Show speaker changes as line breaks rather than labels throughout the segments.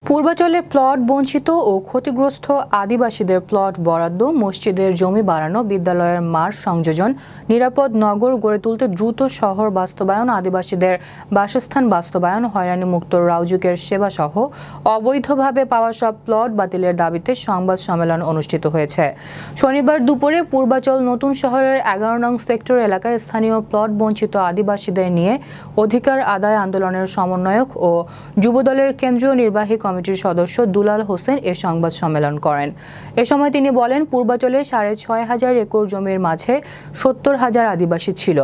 পূর্বাঞ্চলে প্লট বঞ্চিত ও ক্ষতিগ্রস্ত আদিবাসীদের প্লট বরাদ্দ, মসজিদের জমি বাড়ানো, বিদ্যালয়ের মাঠ সংযোজন, নিরাপদ নগর গড়ে তুলতে দ্রুত শহর বাস্তবায়ন, আদিবাসীদের বাসস্থান বাস্তবায়ন, হয়রানিমুক্ত রাউজুকের সেবাসহ অবৈধভাবে পাওয়া সব প্লট বাতিলের দাবিতে সংবাদ সম্মেলন অনুষ্ঠিত হয়েছে। শনিবার দুপুরে পূর্বাঞ্চল নতুন শহরের 11 নং সেক্টর এলাকায় স্থানীয় প্লট বঞ্চিত আদিবাসীদের নিয়ে অধিকার আদায় আন্দোলনের সমন্বয়ক ও যুবদলের কেন্দ্রীয় নির্বাহী কমিটির সদস্য দুলাল হোসেন এ সংবাদ সম্মেলন করেন। এ সময় তিনি বলেন, পূর্বাঞ্চলে 6,500 একর জমির মাঝে 70,000 আদিবাসী ছিল,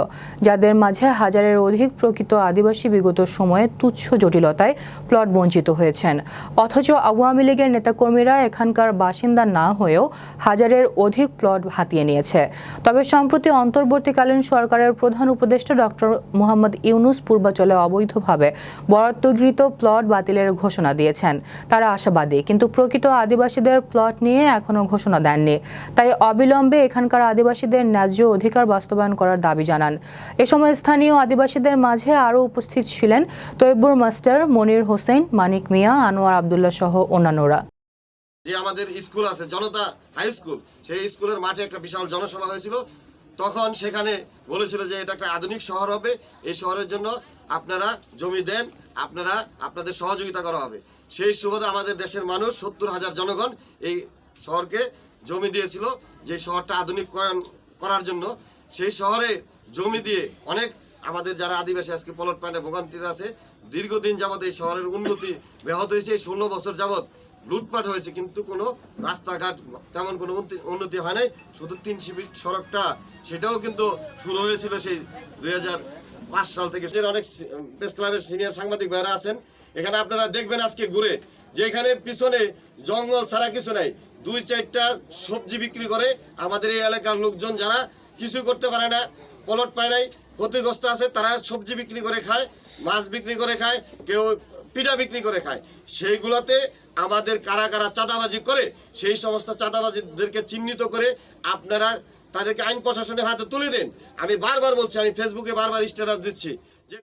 যাদের মাঝে হাজারের অধিক প্রকৃত আদিবাসী বিগত সময়ে তুচ্ছ জটিলতায় প্লট বঞ্চিত হয়েছেন। অথচ আওয়ামী লীগের নেতাকর্মীরা এখানকার বাসিন্দা না হয়েও হাজারের অধিক প্লট হাতিয়ে নিয়েছে। তবে সম্প্রতি অন্তর্বর্তীকালীন সরকারের প্রধান উপদেষ্টা ডক্টর মোহাম্মদ ইউনূস পূর্বাঞ্চলে অবৈধভাবে বরাদ্দকৃত প্লট বাতিলের ঘোষণা দিয়েছেন। তারা আশাবাদী, কিন্তু প্রকৃত আদিবাসীদের প্লট নিয়ে এখনো ঘোষণা দেননি। তাই অবিলম্বে এখানকার আদিবাসীদের ন্যায্য অধিকার বাস্তবায়ন করার দাবি জানান। এ সময় স্থানীয় আদিবাসীদের মাঝে আরও উপস্থিত ছিলেন তৈবুর মাস্টার, মনির হোসেন, মানিক মিয়া, আনোয়ার আবদুল্লাহ সহ অন্যান্যরা।
যে আমাদের স্কুল আছে জনতা হাই স্কুল, সেই স্কুলের মাঠে একটা বিশাল জনসভা হয়েছিল। তখন সেখানে বলেছিল যে এটা একটা আধুনিক শহর হবে, এই শহরের জন্য আপনারা জমি দেন, আপনাদের সহযোগিতা করা হবে। সেই সুবাদে আমাদের দেশের মানুষ 70,000 জনগণ এই শহরকে জমি দিয়েছিল যে শহরটা আধুনিকরণ করার জন্য। সেই শহরে জমি দিয়ে অনেক আমাদের যারা আদিবাসী আজকে প্লট পয়েন্টে ভোগান্তিতে আছে, দীর্ঘদিন যাবৎ এই শহরের উন্নতি ব্যাহত হয়েছে। এই 16 বছর যাবৎ লুটপাট হয়েছে, কিন্তু কোনো রাস্তাঘাট তেমন কোনো উন্নতি হয় নাই। শুধু 3 ফিট সড়কটা, সেটাও কিন্তু শুরু হয়েছিল সেই 2005 সাল থেকে। অনেক প্রেস ক্লাবের সিনিয়র সাংবাদিক ভাইরা আছেন, এখানে আপনারা দেখবেন আজকে ঘুরে যে এখানে পিছনে জঙ্গল ছাড়া কিছু নাই। 2-4টা সবজি বিক্রি করে আমাদের এই এলাকার লোকজন যারা কিছু করতে পারে না, প্লট পায় নাই, ক্ষতিগ্রস্ত আছে, তারা সবজি বিক্রি করে খায়, মাছ বিক্রি করে খায়, কেউ পিঠা বিক্রি করে খায়। সেইগুলোতে আমাদের কারা কারা চাঁদাবাজি করে, সেই সমস্ত চাঁদাবাজিদেরকে চিহ্নিত করে আপনারা তাদেরকে আইন প্রশাসনের হাতে তুলে দেন। আমি বারবার বলছি, আমি ফেসবুকে বারবার স্ট্যাটাস দিচ্ছি যে